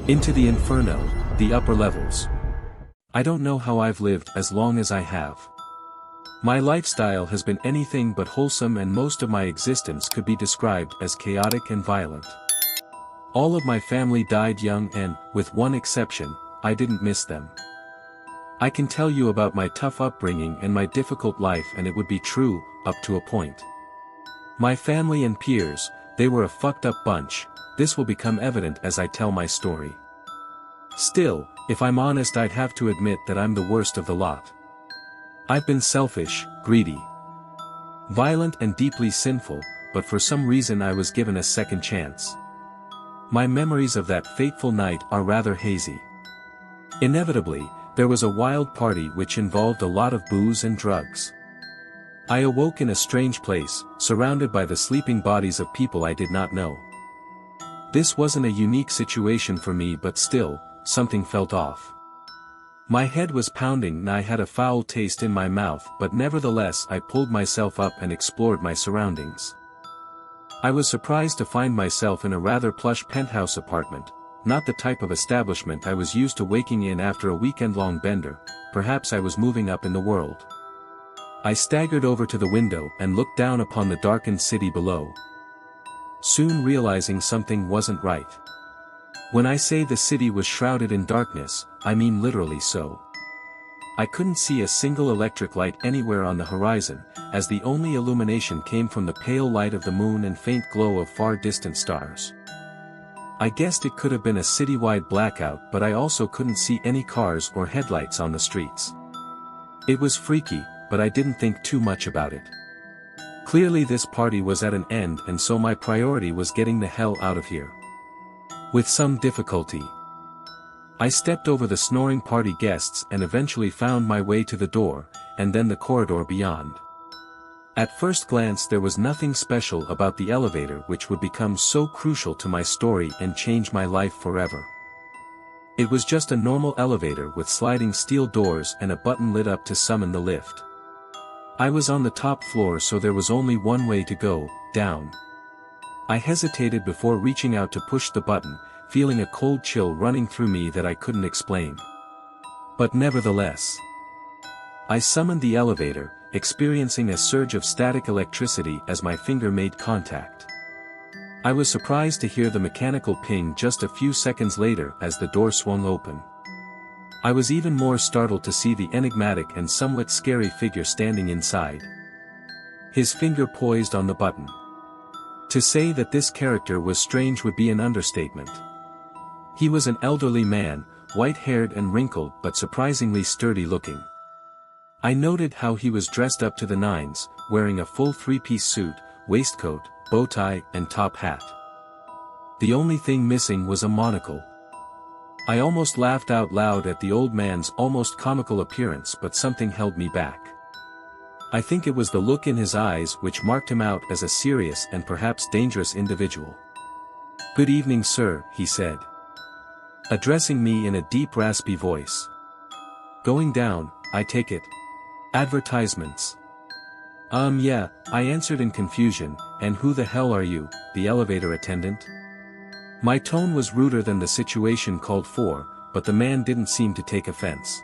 Into the Inferno, the upper levels. I don't know how I've lived as long as I have. My lifestyle has been anything but wholesome, and most of my existence could be described as chaotic and violent. All of my family died young and, with one exception, I didn't miss them. I can tell you about my tough upbringing and my difficult life, and it would be true, up to a point. My family and peers, they were a fucked up bunch. This will become evident as I tell my story. Still, if I'm honest, I'd have to admit that I'm the worst of the lot. I've been selfish, greedy, violent and deeply sinful, but for some reason I was given a second chance. My memories of that fateful night are rather hazy. Inevitably, there was a wild party which involved a lot of booze and drugs. I awoke in a strange place, surrounded by the sleeping bodies of people I did not know. This wasn't a unique situation for me, but still, something felt off. My head was pounding and I had a foul taste in my mouth, but nevertheless I pulled myself up and explored my surroundings. I was surprised to find myself in a rather plush penthouse apartment, not the type of establishment I was used to waking in after a weekend-long bender. Perhaps I was moving up in the world. I staggered over to the window and looked down upon the darkened city below, soon realizing something wasn't right. When I say the city was shrouded in darkness, I mean literally so. I couldn't see a single electric light anywhere on the horizon, as the only illumination came from the pale light of the moon and faint glow of far-distant stars. I guessed it could have been a citywide blackout, but I also couldn't see any cars or headlights on the streets. It was freaky, but I didn't think too much about it. Clearly this party was at an end, and so my priority was getting the hell out of here. With some difficulty, I stepped over the snoring party guests and eventually found my way to the door, and then the corridor beyond. At first glance there was nothing special about the elevator which would become so crucial to my story and change my life forever. It was just a normal elevator with sliding steel doors and a button lit up to summon the lift. I was on the top floor, so there was only one way to go, down. I hesitated before reaching out to push the button, feeling a cold chill running through me that I couldn't explain. But nevertheless, I summoned the elevator, experiencing a surge of static electricity as my finger made contact. I was surprised to hear the mechanical ping just a few seconds later as the door swung open. I was even more startled to see the enigmatic and somewhat scary figure standing inside, his finger poised on the button. To say that this character was strange would be an understatement. He was an elderly man, white-haired and wrinkled but surprisingly sturdy looking. I noted how he was dressed up to the nines, wearing a full three-piece suit, waistcoat, bow tie, and top hat. The only thing missing was a monocle. I almost laughed out loud at the old man's almost comical appearance, but something held me back. I think it was the look in his eyes which marked him out as a serious and perhaps dangerous individual. "Good evening, sir," he said, addressing me in a deep raspy voice. "Going down, I take it. Advertisements." Yeah, I answered in confusion, "And who the hell are you, the elevator attendant?" My tone was ruder than the situation called for, but the man didn't seem to take offense.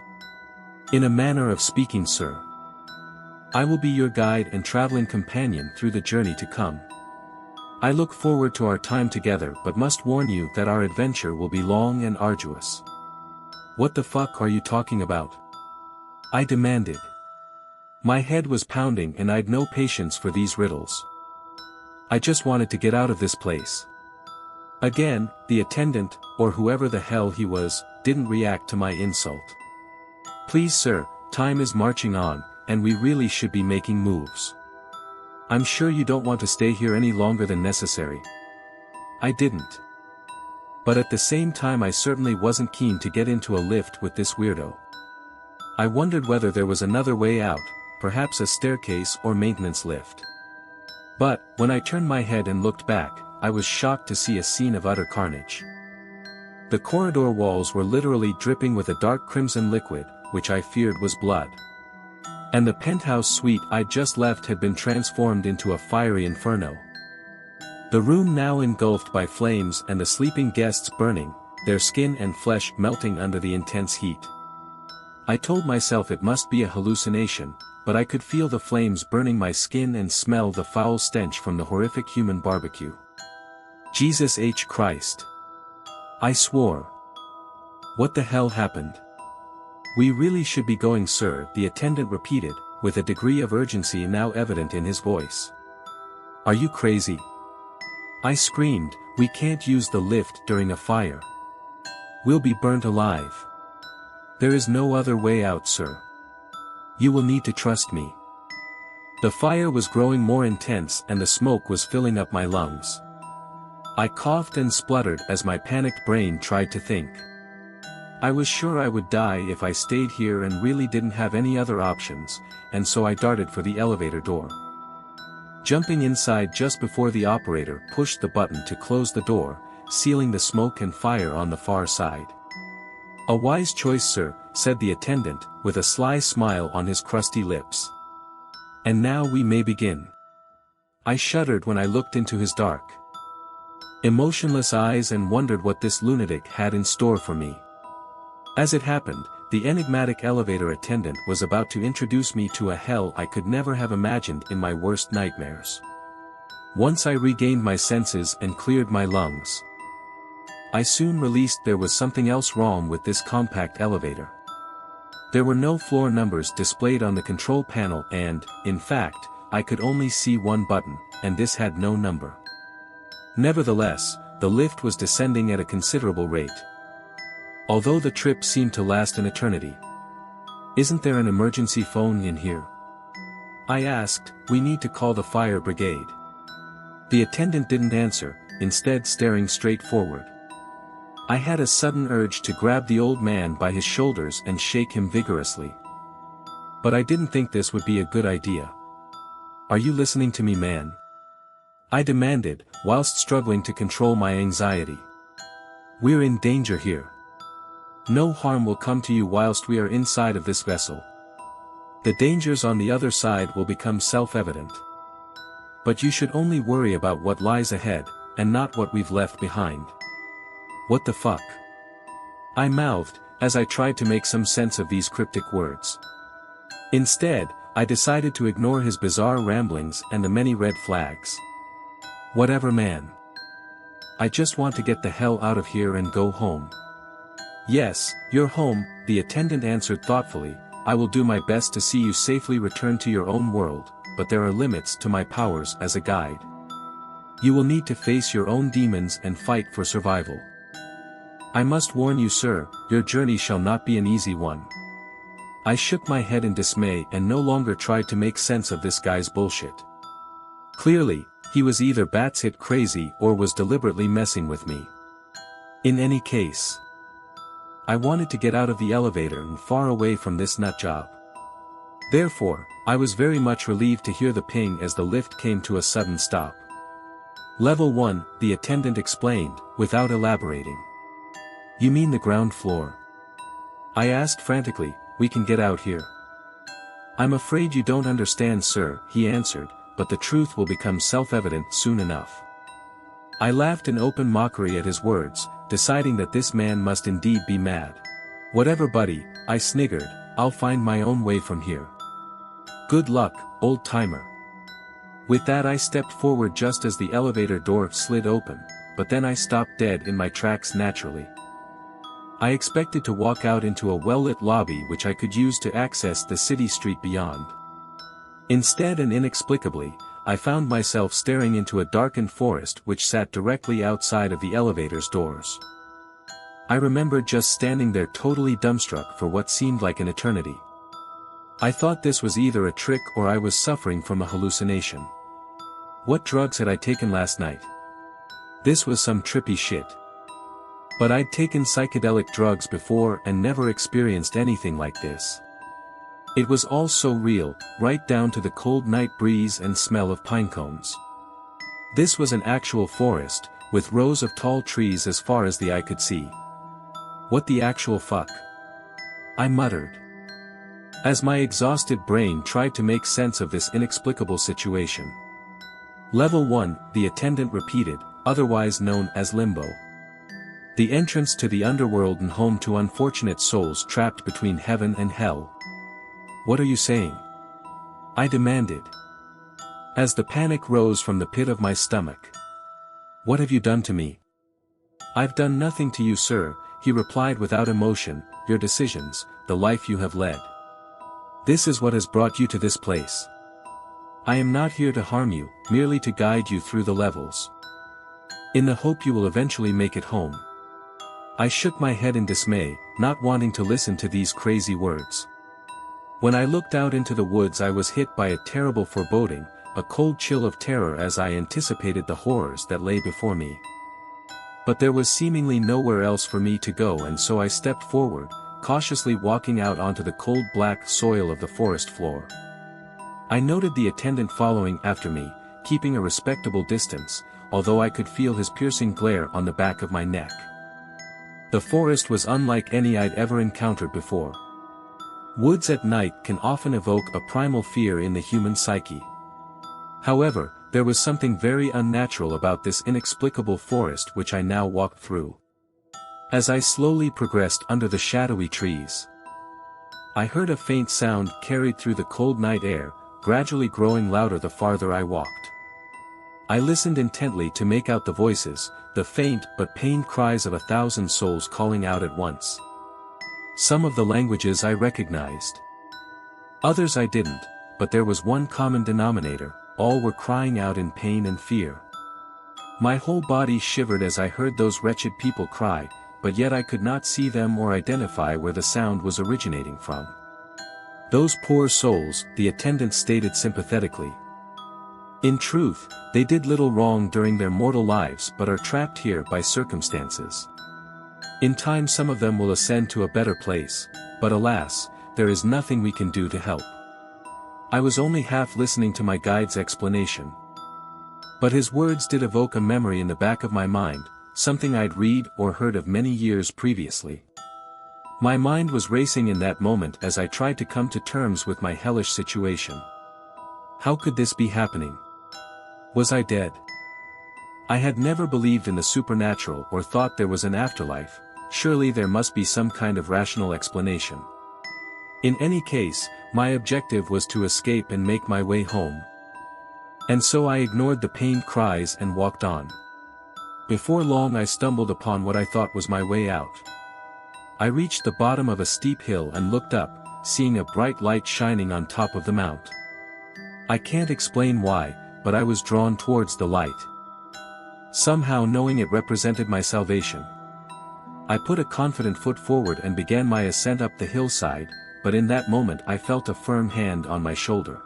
"In a manner of speaking, sir. I will be your guide and traveling companion through the journey to come. I look forward to our time together, but must warn you that our adventure will be long and arduous." "What the fuck are you talking about?" I demanded. My head was pounding and I'd no patience for these riddles. I just wanted to get out of this place. Again, the attendant, or whoever the hell he was, didn't react to my insult. "Please sir, time is marching on, and we really should be making moves. I'm sure you don't want to stay here any longer than necessary." I didn't. But at the same time I certainly wasn't keen to get into a lift with this weirdo. I wondered whether there was another way out, perhaps a staircase or maintenance lift. But, when I turned my head and looked back, I was shocked to see a scene of utter carnage. The corridor walls were literally dripping with a dark crimson liquid, which I feared was blood. And the penthouse suite I'd just left had been transformed into a fiery inferno. The room now engulfed by flames and the sleeping guests burning, their skin and flesh melting under the intense heat. I told myself it must be a hallucination, but I could feel the flames burning my skin and smell the foul stench from the horrific human barbecue. Jesus H. Christ! I swore. What the hell happened? We really should be going, sir, the attendant repeated, with a degree of urgency now evident in his voice. Are you crazy? I screamed, we can't use the lift during a fire. We'll be burnt alive. There is no other way out, sir. You will need to trust me. The fire was growing more intense and the smoke was filling up my lungs. I coughed and spluttered as my panicked brain tried to think. I was sure I would die if I stayed here and really didn't have any other options, and so I darted for the elevator door. Jumping inside just before the operator pushed the button to close the door, sealing the smoke and fire on the far side. A wise choice, sir, said the attendant, with a sly smile on his crusty lips. And now we may begin. I shuddered when I looked into his dark, emotionless eyes and wondered what this lunatic had in store for me. As it happened, the enigmatic elevator attendant was about to introduce me to a hell I could never have imagined in my worst nightmares. Once I regained my senses and cleared my lungs, I soon realized there was something else wrong with this compact elevator. There were no floor numbers displayed on the control panel and, in fact, I could only see one button, and this had no number. Nevertheless, the lift was descending at a considerable rate, although the trip seemed to last an eternity. Isn't there an emergency phone in here? I asked. We need to call the fire brigade. The attendant didn't answer, instead staring straight forward. I had a sudden urge to grab the old man by his shoulders and shake him vigorously. But I didn't think this would be a good idea. Are you listening to me, man? I demanded, whilst struggling to control my anxiety. We're in danger here. No harm will come to you whilst we are inside of this vessel. The dangers on the other side will become self-evident. But you should only worry about what lies ahead, and not what we've left behind. What the fuck? I mouthed, as I tried to make some sense of these cryptic words. Instead, I decided to ignore his bizarre ramblings and the many red flags. Whatever, man. I just want to get the hell out of here and go home. Yes, you're home, the attendant answered thoughtfully. I will do my best to see you safely return to your own world, but there are limits to my powers as a guide. You will need to face your own demons and fight for survival. I must warn you, sir, your journey shall not be an easy one. I shook my head in dismay and no longer tried to make sense of this guy's bullshit. Clearly, he was either batshit crazy or was deliberately messing with me. In any case, I wanted to get out of the elevator and far away from this nutjob. Therefore, I was very much relieved to hear the ping as the lift came to a sudden stop. Level 1, the attendant explained, without elaborating. You mean the ground floor? I asked frantically. We can get out here. I'm afraid you don't understand, sir, he answered, but the truth will become self-evident soon enough. I laughed in open mockery at his words, deciding that this man must indeed be mad. Whatever, buddy, I sniggered, I'll find my own way from here. Good luck, old-timer. With that I stepped forward just as the elevator door slid open, but then I stopped dead in my tracks naturally. I expected to walk out into a well-lit lobby which I could use to access the city street beyond. Instead and inexplicably, I found myself staring into a darkened forest which sat directly outside of the elevator's doors. I remembered just standing there totally dumbstruck for what seemed like an eternity. I thought this was either a trick or I was suffering from a hallucination. What drugs had I taken last night? This was some trippy shit. But I'd taken psychedelic drugs before and never experienced anything like this. It was all so real, right down to the cold night breeze and smell of pine cones. This was an actual forest, with rows of tall trees as far as the eye could see. What the actual fuck? I muttered, as my exhausted brain tried to make sense of this inexplicable situation. Level 1, the attendant repeated, otherwise known as limbo. The entrance to the underworld and home to unfortunate souls trapped between heaven and hell. What are you saying? I demanded, as the panic rose from the pit of my stomach. What have you done to me? I've done nothing to you, sir, he replied without emotion. Your decisions, the life you have led. This is what has brought you to this place. I am not here to harm you, merely to guide you through the levels, in the hope you will eventually make it home. I shook my head in dismay, not wanting to listen to these crazy words. When I looked out into the woods, I was hit by a terrible foreboding, a cold chill of terror as I anticipated the horrors that lay before me. But there was seemingly nowhere else for me to go, and so I stepped forward, cautiously walking out onto the cold black soil of the forest floor. I noted the attendant following after me, keeping a respectable distance, although I could feel his piercing glare on the back of my neck. The forest was unlike any I'd ever encountered before. Woods at night can often evoke a primal fear in the human psyche. However, there was something very unnatural about this inexplicable forest which I now walked through. As I slowly progressed under the shadowy trees, I heard a faint sound carried through the cold night air, gradually growing louder the farther I walked. I listened intently to make out the voices, the faint but pained cries of 1,000 souls calling out at once. Some of the languages I recognized. Others I didn't, but there was one common denominator: all were crying out in pain and fear. My whole body shivered as I heard those wretched people cry, but yet I could not see them or identify where the sound was originating from. Those poor souls, the attendant stated sympathetically. In truth, they did little wrong during their mortal lives but are trapped here by circumstances. In time some of them will ascend to a better place, but alas, there is nothing we can do to help. I was only half listening to my guide's explanation. But his words did evoke a memory in the back of my mind, something I'd read or heard of many years previously. My mind was racing in that moment as I tried to come to terms with my hellish situation. How could this be happening? Was I dead? I had never believed in the supernatural or thought there was an afterlife. Surely there must be some kind of rational explanation. In any case, my objective was to escape and make my way home. And so I ignored the pained cries and walked on. Before long I stumbled upon what I thought was my way out. I reached the bottom of a steep hill and looked up, seeing a bright light shining on top of the mount. I can't explain why, but I was drawn towards the light. Somehow, knowing it represented my salvation, I put a confident foot forward and began my ascent up the hillside, but in that moment I felt a firm hand on my shoulder.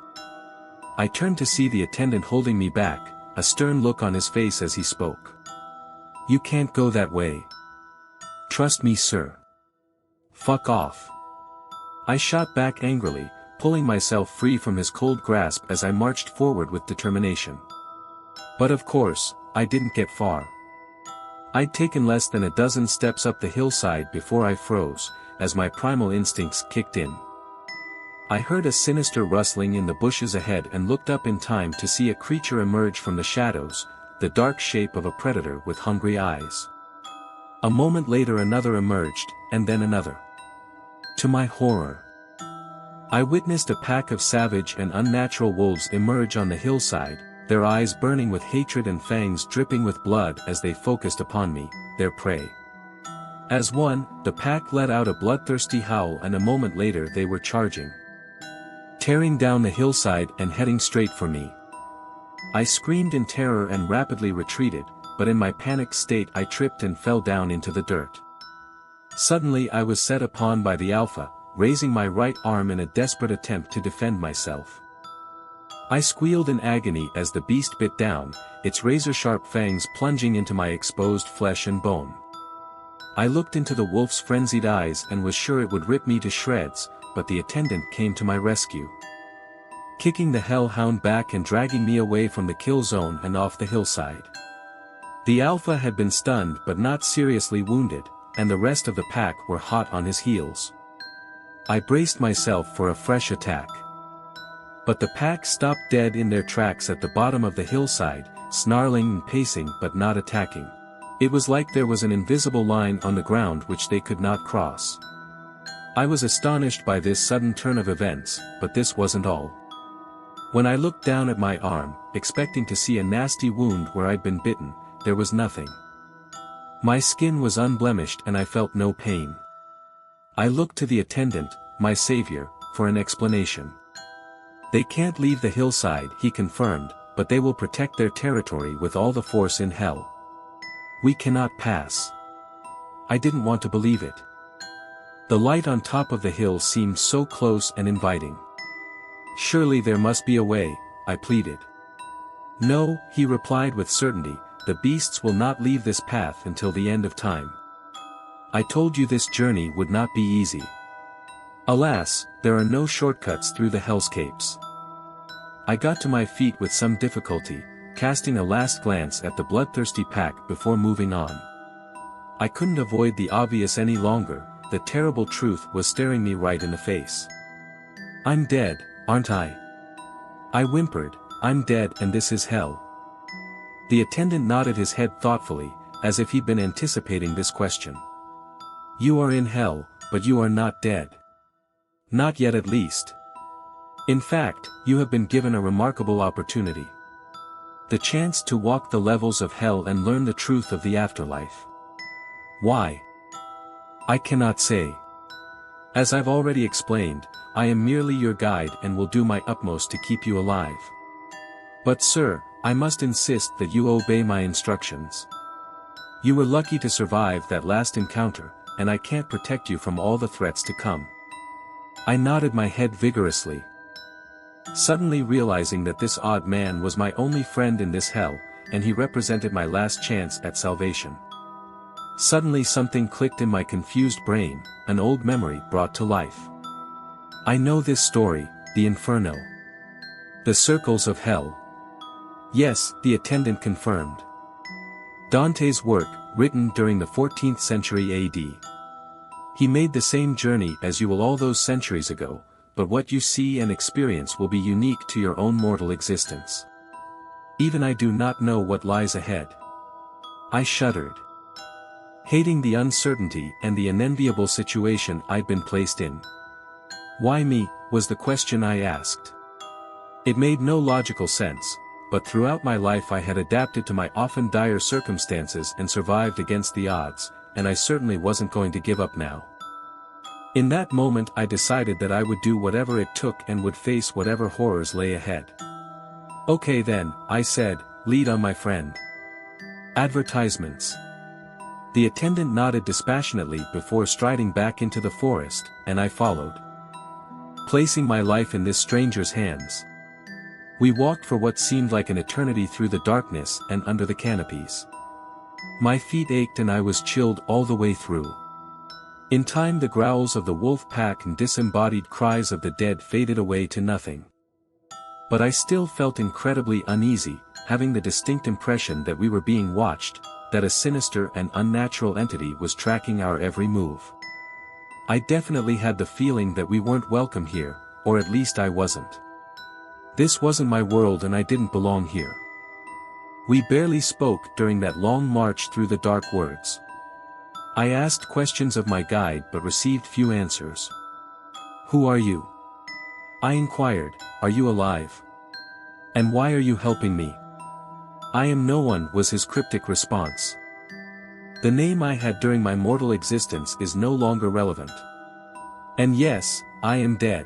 I turned to see the attendant holding me back, a stern look on his face as he spoke. "You can't go that way. Trust me, sir." "Fuck off." I shot back angrily, pulling myself free from his cold grasp as I marched forward with determination. But of course, I didn't get far. I'd taken less than a dozen steps up the hillside before I froze, as my primal instincts kicked in. I heard a sinister rustling in the bushes ahead and looked up in time to see a creature emerge from the shadows, the dark shape of a predator with hungry eyes. A moment later another emerged, and then another. To my horror, I witnessed a pack of savage and unnatural wolves emerge on the hillside, their eyes burning with hatred and fangs dripping with blood as they focused upon me, their prey. As one, the pack let out a bloodthirsty howl, and a moment later they were charging, tearing down the hillside and heading straight for me. I screamed in terror and rapidly retreated, but in my panicked state I tripped and fell down into the dirt. Suddenly I was set upon by the Alpha, raising my right arm in a desperate attempt to defend myself. I squealed in agony as the beast bit down, its razor-sharp fangs plunging into my exposed flesh and bone. I looked into the wolf's frenzied eyes and was sure it would rip me to shreds, but the attendant came to my rescue, kicking the hellhound back and dragging me away from the kill zone and off the hillside. The Alpha had been stunned but not seriously wounded, and the rest of the pack were hot on his heels. I braced myself for a fresh attack. But the pack stopped dead in their tracks at the bottom of the hillside, snarling and pacing but not attacking. It was like there was an invisible line on the ground which they could not cross. I was astonished by this sudden turn of events, but this wasn't all. When I looked down at my arm, expecting to see a nasty wound where I'd been bitten, there was nothing. My skin was unblemished and I felt no pain. I looked to the attendant, my savior, for an explanation. They can't leave the hillside, he confirmed, but they will protect their territory with all the force in hell. We cannot pass. I didn't want to believe it. The light on top of the hill seemed so close and inviting. Surely there must be a way, I pleaded. No, he replied with certainty, the beasts will not leave this path until the end of time. I told you this journey would not be easy. Alas, there are no shortcuts through the hellscapes. I got to my feet with some difficulty, casting a last glance at the bloodthirsty pack before moving on. I couldn't avoid the obvious any longer, the terrible truth was staring me right in the face. I'm dead, aren't I? I whimpered, I'm dead and this is hell. The attendant nodded his head thoughtfully, as if he'd been anticipating this question. You are in hell, but you are not dead. Not yet at least. In fact, you have been given a remarkable opportunity. The chance to walk the levels of hell and learn the truth of the afterlife. Why? I cannot say. As I've already explained, I am merely your guide and will do my utmost to keep you alive. But sir, I must insist that you obey my instructions. You were lucky to survive that last encounter, and I can't protect you from all the threats to come. I nodded my head vigorously. Suddenly realizing that this odd man was my only friend in this hell, and he represented my last chance at salvation. Suddenly something clicked in my confused brain, an old memory brought to life. I know this story, the Inferno. The circles of hell. Yes, the attendant confirmed. Dante's work, written during the 14th century AD. He made the same journey as you will all those centuries ago, but what you see and experience will be unique to your own mortal existence. Even I do not know what lies ahead. I shuddered. Hating the uncertainty and the unenviable situation I'd been placed in. Why me, was the question I asked. It made no logical sense, but throughout my life I had adapted to my often dire circumstances and survived against the odds, and I certainly wasn't going to give up now. In that moment I decided that I would do whatever it took and would face whatever horrors lay ahead. Okay then, I said, lead on my friend. Advertisements. The attendant nodded dispassionately before striding back into the forest, and I followed. Placing my life in this stranger's hands. We walked for what seemed like an eternity through the darkness and under the canopies. My feet ached and I was chilled all the way through. In time the growls of the wolf pack and disembodied cries of the dead faded away to nothing. But I still felt incredibly uneasy, having the distinct impression that we were being watched, that a sinister and unnatural entity was tracking our every move. I definitely had the feeling that we weren't welcome here, or at least I wasn't. This wasn't my world and I didn't belong here. We barely spoke during that long march through the dark woods. I asked questions of my guide but received few answers. Who are you? I inquired, are you alive? And why are you helping me? I am no one, was his cryptic response. The name I had during my mortal existence is no longer relevant. And yes, I am dead.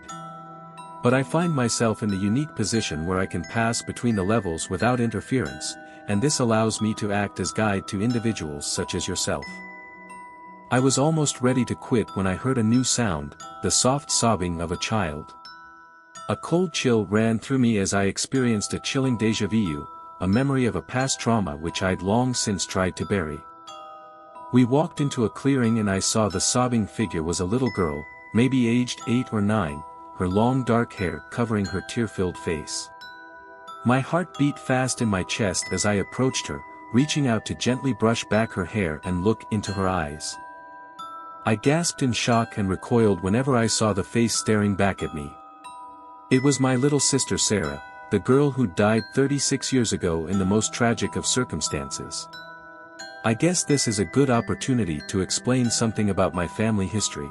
But I find myself in the unique position where I can pass between the levels without interference, and this allows me to act as guide to individuals such as yourself. I was almost ready to quit when I heard a new sound, the soft sobbing of a child. A cold chill ran through me as I experienced a chilling déjà vu, a memory of a past trauma which I'd long since tried to bury. We walked into a clearing and I saw the sobbing figure was a little girl, maybe aged 8 or 9, her long dark hair covering her tear-filled face. My heart beat fast in my chest as I approached her, reaching out to gently brush back her hair and look into her eyes. I gasped in shock and recoiled whenever I saw the face staring back at me. It was my little sister Sarah, the girl who died 36 years ago in the most tragic of circumstances. I guess this is a good opportunity to explain something about my family history.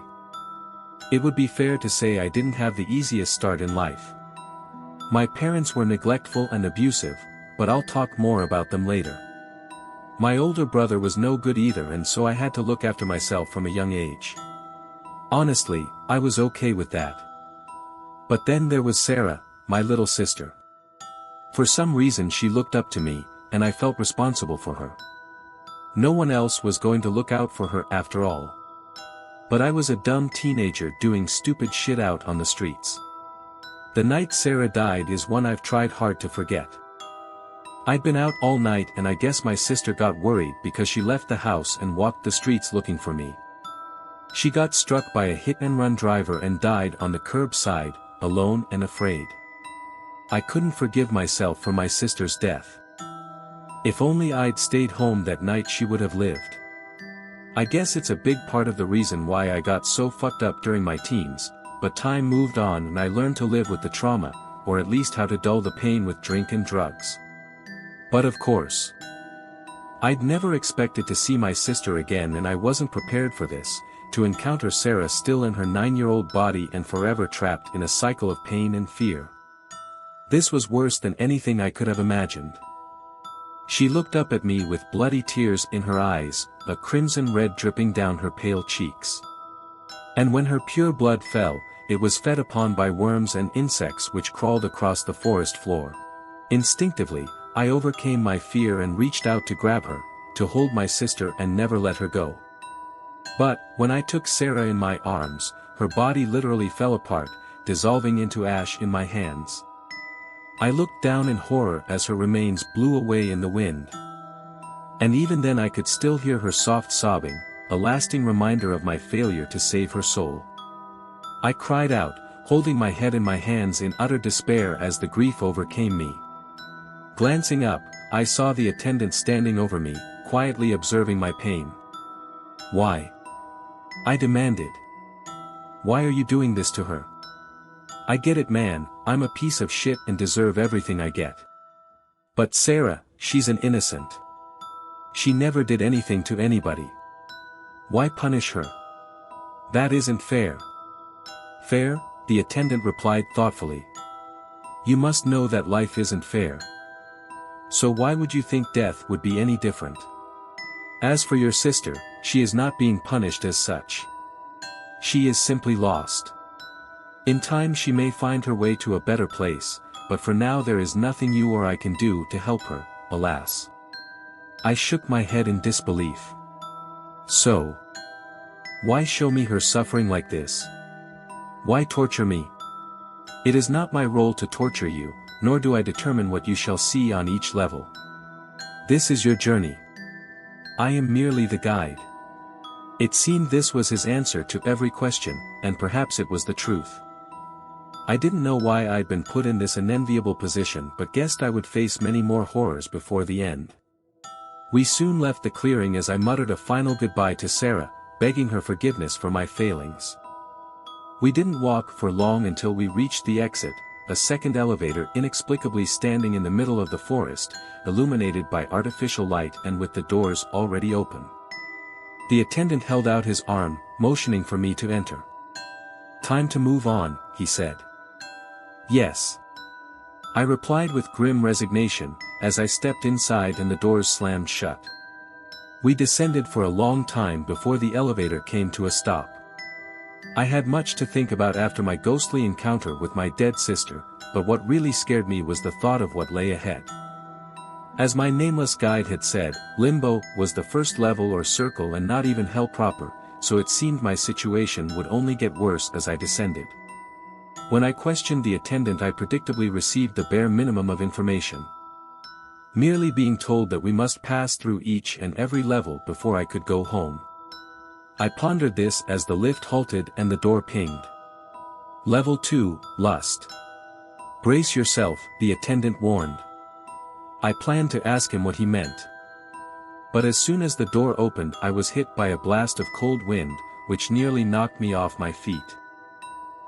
It would be fair to say I didn't have the easiest start in life. My parents were neglectful and abusive, but I'll talk more about them later. My older brother was no good either, and so I had to look after myself from a young age. Honestly, I was okay with that. But then there was Sarah, my little sister. For some reason she looked up to me, and I felt responsible for her. No one else was going to look out for her after all. But I was a dumb teenager doing stupid shit out on the streets. The night Sarah died is one I've tried hard to forget. I'd been out all night, and I guess my sister got worried because she left the house and walked the streets looking for me. She got struck by a hit-and-run driver and died on the curbside, alone and afraid. I couldn't forgive myself for my sister's death. If only I'd stayed home that night, she would have lived. I guess it's a big part of the reason why I got so fucked up during my teens, but time moved on and I learned to live with the trauma, or at least how to dull the pain with drink and drugs. But of course, I'd never expected to see my sister again, and I wasn't prepared for this, to encounter Sarah still in her 9-year-old body and forever trapped in a cycle of pain and fear. This was worse than anything I could have imagined. She looked up at me with bloody tears in her eyes, a crimson red dripping down her pale cheeks. And when her pure blood fell, it was fed upon by worms and insects which crawled across the forest floor. Instinctively, I overcame my fear and reached out to grab her, to hold my sister and never let her go. But, when I took Sarah in my arms, her body literally fell apart, dissolving into ash in my hands. I looked down in horror as her remains blew away in the wind. And even then I could still hear her soft sobbing, a lasting reminder of my failure to save her soul. I cried out, holding my head in my hands in utter despair as the grief overcame me. Glancing up, I saw the attendant standing over me, quietly observing my pain. "Why?" I demanded. "Why are you doing this to her?" "I get it, man, I'm a piece of shit and deserve everything I get. But Sarah, she's an innocent. She never did anything to anybody. Why punish her? That isn't fair." "Fair?" the attendant replied thoughtfully. "You must know that life isn't fair. So why would you think death would be any different? As for your sister, she is not being punished as such. She is simply lost. In time she may find her way to a better place, but for now there is nothing you or I can do to help her, alas." I shook my head in disbelief. "So, why show me her suffering like this? Why torture me? It is not my role to torture you, nor do I determine what you shall see on each level. This is your journey. I am merely the guide." It seemed this was his answer to every question, and perhaps it was the truth. I didn't know why I'd been put in this unenviable position, but guessed I would face many more horrors before the end. We soon left the clearing as I muttered a final goodbye to Sarah, begging her forgiveness for my failings. We didn't walk for long until we reached the exit, a second elevator inexplicably standing in the middle of the forest, illuminated by artificial light and with the doors already open. The attendant held out his arm, motioning for me to enter. "Time to move on," he said. "Yes," I replied with grim resignation, as I stepped inside and the doors slammed shut. We descended for a long time before the elevator came to a stop. I had much to think about after my ghostly encounter with my dead sister, but what really scared me was the thought of what lay ahead. As my nameless guide had said, Limbo was the first level or circle and not even hell proper, so it seemed my situation would only get worse as I descended. When I questioned the attendant, I predictably received the bare minimum of information. Merely being told that we must pass through each and every level before I could go home. I pondered this as the lift halted and the door pinged. "Level 2, Lust. Brace yourself," the attendant warned. I planned to ask him what he meant. But as soon as the door opened, I was hit by a blast of cold wind, which nearly knocked me off my feet.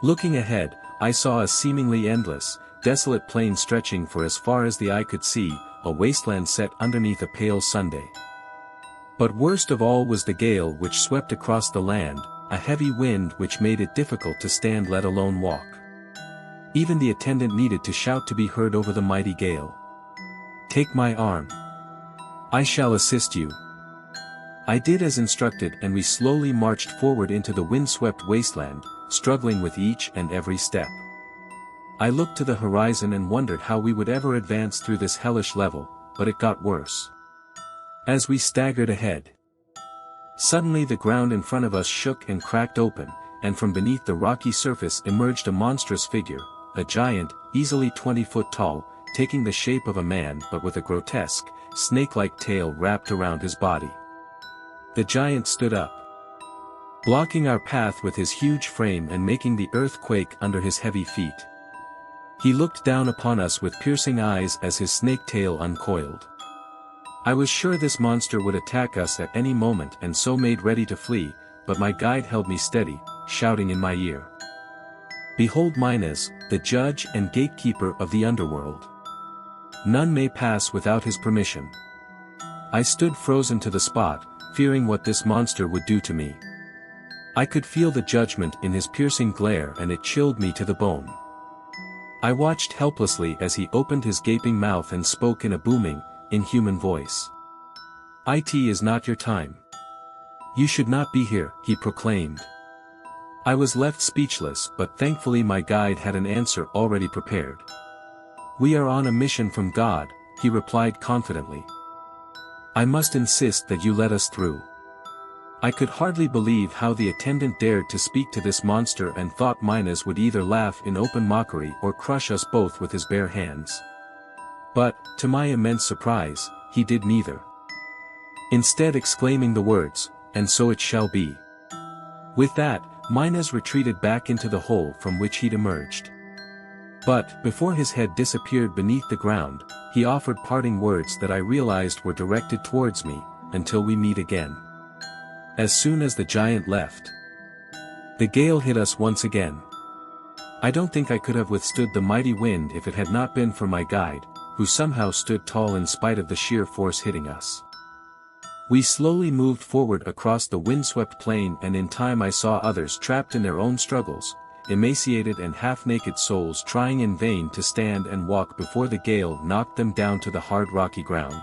Looking ahead, I saw a seemingly endless, desolate plain stretching for as far as the eye could see, a wasteland set underneath a pale Sunday. But worst of all was the gale which swept across the land, a heavy wind which made it difficult to stand let alone walk. Even the attendant needed to shout to be heard over the mighty gale. "Take my arm. I shall assist you." I did as instructed, and we slowly marched forward into the wind-swept wasteland, struggling with each and every step. I looked to the horizon and wondered how we would ever advance through this hellish level, but it got worse. As we staggered ahead, suddenly the ground in front of us shook and cracked open, and from beneath the rocky surface emerged a monstrous figure, a giant, easily 20 foot tall, taking the shape of a man but with a grotesque, snake-like tail wrapped around his body. The giant stood up, blocking our path with his huge frame and making the earth quake under his heavy feet. He looked down upon us with piercing eyes as his snake tail uncoiled. I was sure this monster would attack us at any moment and so made ready to flee, but my guide held me steady, shouting in my ear, "Behold Minas, the judge and gatekeeper of the underworld. None may pass without his permission." I stood frozen to the spot, fearing what this monster would do to me. I could feel the judgment in his piercing glare and it chilled me to the bone. I watched helplessly as he opened his gaping mouth and spoke in a booming, inhuman voice. "It is not your time. You should not be here," he proclaimed. I was left speechless, but thankfully my guide had an answer already prepared. "We are on a mission from God," he replied confidently. "I must insist that you let us through." I could hardly believe how the attendant dared to speak to this monster and thought Minas would either laugh in open mockery or crush us both with his bare hands. But, to my immense surprise, he did neither. Instead exclaiming the words, "And so it shall be." With that, Minas retreated back into the hole from which he'd emerged. But, before his head disappeared beneath the ground, he offered parting words that I realized were directed towards me, "Until we meet again." As soon as the giant left, the gale hit us once again. I don't think I could have withstood the mighty wind if it had not been for my guide, who somehow stood tall in spite of the sheer force hitting us. We slowly moved forward across the windswept plain, and in time I saw others trapped in their own struggles, emaciated and half-naked souls trying in vain to stand and walk before the gale knocked them down to the hard rocky ground.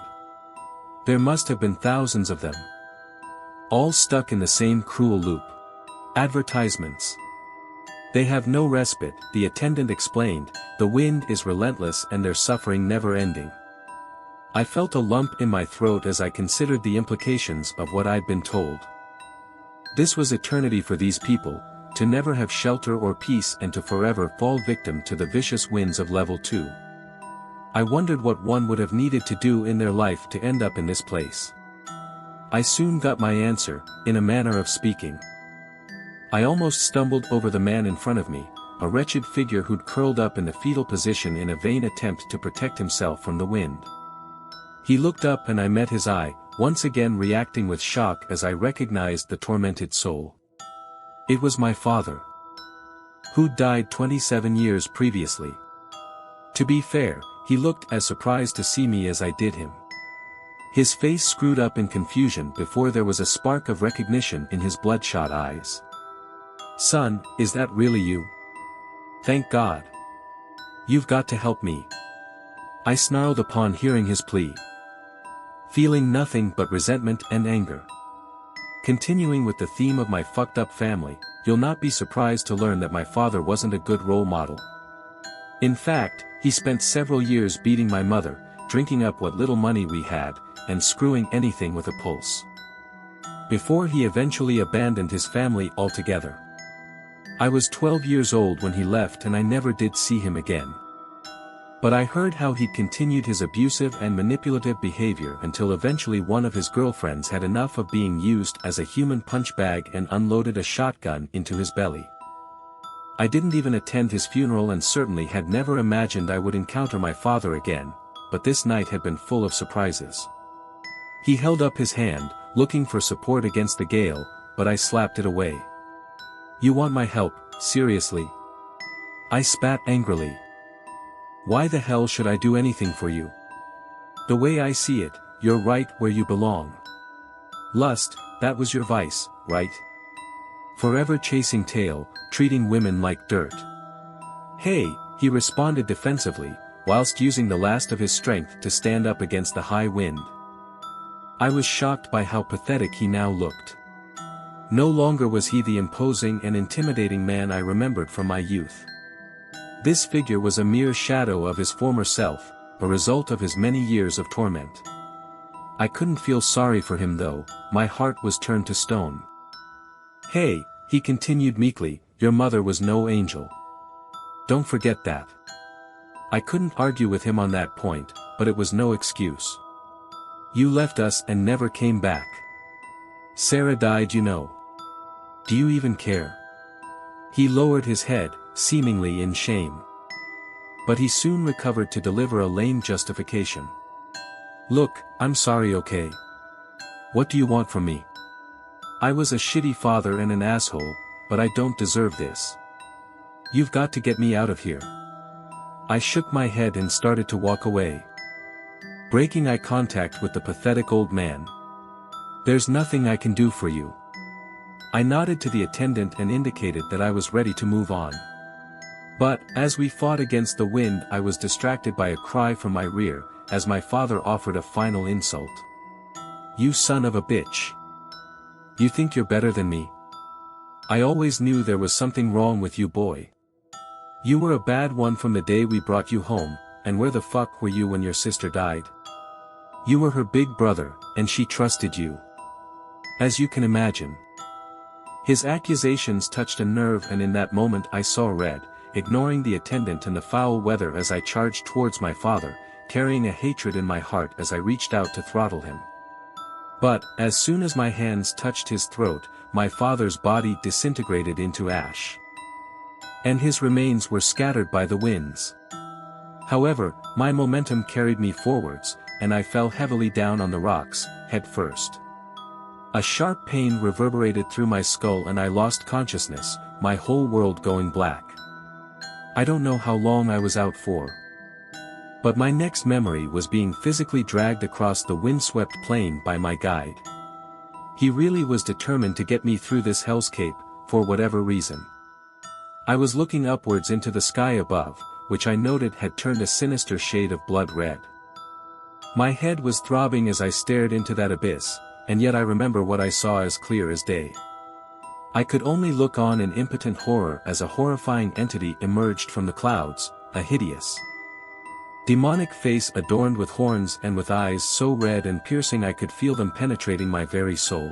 There must have been thousands of them, all stuck in the same cruel loop. Advertisements. "They have no respite," the attendant explained, "the wind is relentless and their suffering never-ending." I felt a lump in my throat as I considered the implications of what I'd been told. This was eternity for these people, to never have shelter or peace and to forever fall victim to the vicious winds of level 2. I wondered what one would have needed to do in their life to end up in this place. I soon got my answer, in a manner of speaking. I almost stumbled over the man in front of me, a wretched figure who'd curled up in the fetal position in a vain attempt to protect himself from the wind. He looked up and I met his eye, once again reacting with shock as I recognized the tormented soul. It was my father, who'd died 27 years previously. To be fair, he looked as surprised to see me as I did him. His face screwed up in confusion before there was a spark of recognition in his bloodshot eyes. "Son, is that really you? Thank God. You've got to help me," I snarled upon hearing his plea, feeling nothing but resentment and anger. Continuing with the theme of my fucked up family, you'll not be surprised to learn that my father wasn't a good role model. In fact, he spent several years beating my mother, drinking up what little money we had, and screwing anything with a pulse, before he eventually abandoned his family altogether. I was 12 years old when he left and I never did see him again. But I heard how he'd continued his abusive and manipulative behavior until eventually one of his girlfriends had enough of being used as a human punch bag and unloaded a shotgun into his belly. I didn't even attend his funeral and certainly had never imagined I would encounter my father again, but this night had been full of surprises. He held up his hand, looking for support against the gale, but I slapped it away. "You want my help, seriously?" I spat angrily. "Why the hell should I do anything for you? The way I see it, you're right where you belong. Lust, that was your vice, right? Forever chasing tail, treating women like dirt. Hey, he responded defensively, whilst using the last of his strength to stand up against the high wind. I was shocked by how pathetic he now looked. No longer was he the imposing and intimidating man I remembered from my youth. This figure was a mere shadow of his former self, a result of his many years of torment. I couldn't feel sorry for him though, my heart was turned to stone. Hey, he continued meekly, your mother was no angel. Don't forget that. I couldn't argue with him on that point, but it was no excuse. You left us and never came back. Sarah died, you know. Do you even care? He lowered his head, seemingly in shame. But he soon recovered to deliver a lame justification. Look, I'm sorry, okay? What do you want from me? I was a shitty father and an asshole, but I don't deserve this. You've got to get me out of here. I shook my head and started to walk away, breaking eye contact with the pathetic old man. There's nothing I can do for you. I nodded to the attendant and indicated that I was ready to move on. But, as we fought against the wind, I was distracted by a cry from my rear, as my father offered a final insult. You son of a bitch. You think you're better than me? I always knew there was something wrong with you, boy. You were a bad one from the day we brought you home, and where the fuck were you when your sister died? You were her big brother, and she trusted you. As you can imagine. His accusations touched a nerve, and in that moment I saw red, ignoring the attendant and the foul weather as I charged towards my father, carrying a hatred in my heart as I reached out to throttle him. But, as soon as my hands touched his throat, my father's body disintegrated into ash. And his remains were scattered by the winds. However, my momentum carried me forwards, and I fell heavily down on the rocks, head first. A sharp pain reverberated through my skull and I lost consciousness, my whole world going black. I don't know how long I was out for. But my next memory was being physically dragged across the windswept plain by my guide. He really was determined to get me through this hellscape, for whatever reason. I was looking upwards into the sky above, which I noted had turned a sinister shade of blood red. My head was throbbing as I stared into that abyss, and yet I remember what I saw as clear as day. I could only look on in impotent horror as a horrifying entity emerged from the clouds, a hideous, demonic face adorned with horns and with eyes so red and piercing I could feel them penetrating my very soul.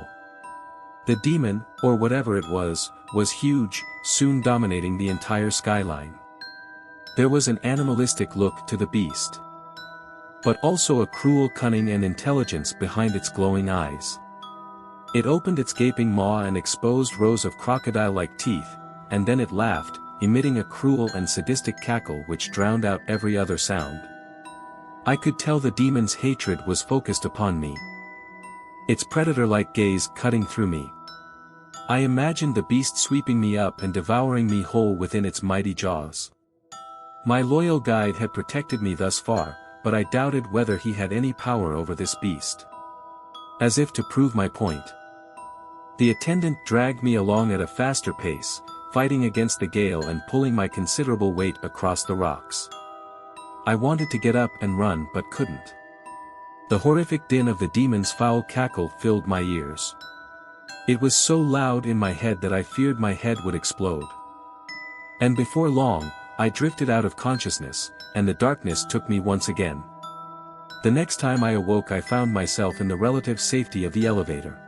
The demon, or whatever it was huge, soon dominating the entire skyline. There was an animalistic look to the beast, but also a cruel cunning and intelligence behind its glowing eyes. It opened its gaping maw and exposed rows of crocodile-like teeth, and then it laughed, emitting a cruel and sadistic cackle which drowned out every other sound. I could tell the demon's hatred was focused upon me, its predator-like gaze cutting through me. I imagined the beast sweeping me up and devouring me whole within its mighty jaws. My loyal guide had protected me thus far, but I doubted whether he had any power over this beast. As if to prove my point, the attendant dragged me along at a faster pace, fighting against the gale and pulling my considerable weight across the rocks. I wanted to get up and run but couldn't. The horrific din of the demon's foul cackle filled my ears. It was so loud in my head that I feared my head would explode. And before long, I drifted out of consciousness, and the darkness took me once again. The next time I awoke I found myself in the relative safety of the elevator.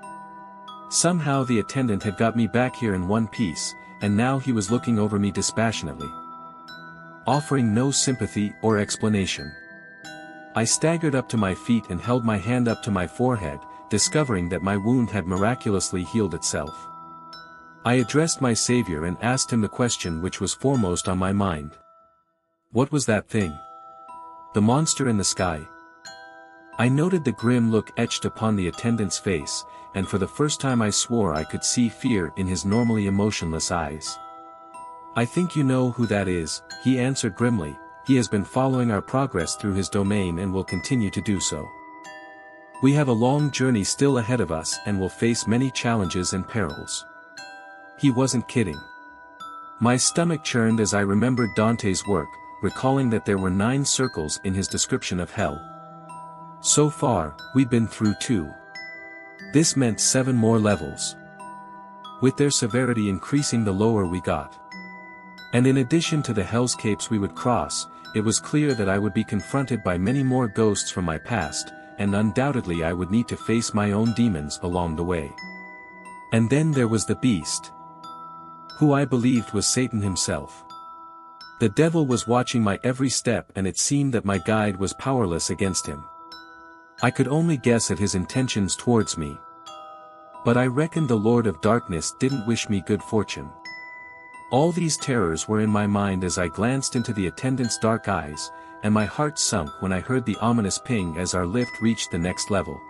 Somehow the attendant had got me back here in one piece, and now he was looking over me dispassionately, offering no sympathy or explanation. I staggered up to my feet and held my hand up to my forehead, discovering that my wound had miraculously healed itself. I addressed my savior and asked him the question which was foremost on my mind. What was that thing? The monster in the sky? I noted the grim look etched upon the attendant's face, and for the first time I swore I could see fear in his normally emotionless eyes. I think you know who that is, he answered grimly. He has been following our progress through his domain and will continue to do so. We have a long journey still ahead of us and will face many challenges and perils. He wasn't kidding. My stomach churned as I remembered Dante's work, recalling that there were 9 circles in his description of hell. So far, we'd been through 2. This meant 7 more levels, with their severity increasing the lower we got. And in addition to the hellscapes we would cross, it was clear that I would be confronted by many more ghosts from my past, and undoubtedly I would need to face my own demons along the way. And then there was the beast, who I believed was Satan himself. The devil was watching my every step, and it seemed that my guide was powerless against him. I could only guess at his intentions towards me. But I reckoned the Lord of Darkness didn't wish me good fortune. All these terrors were in my mind as I glanced into the attendant's dark eyes, and my heart sunk when I heard the ominous ping as our lift reached the next level.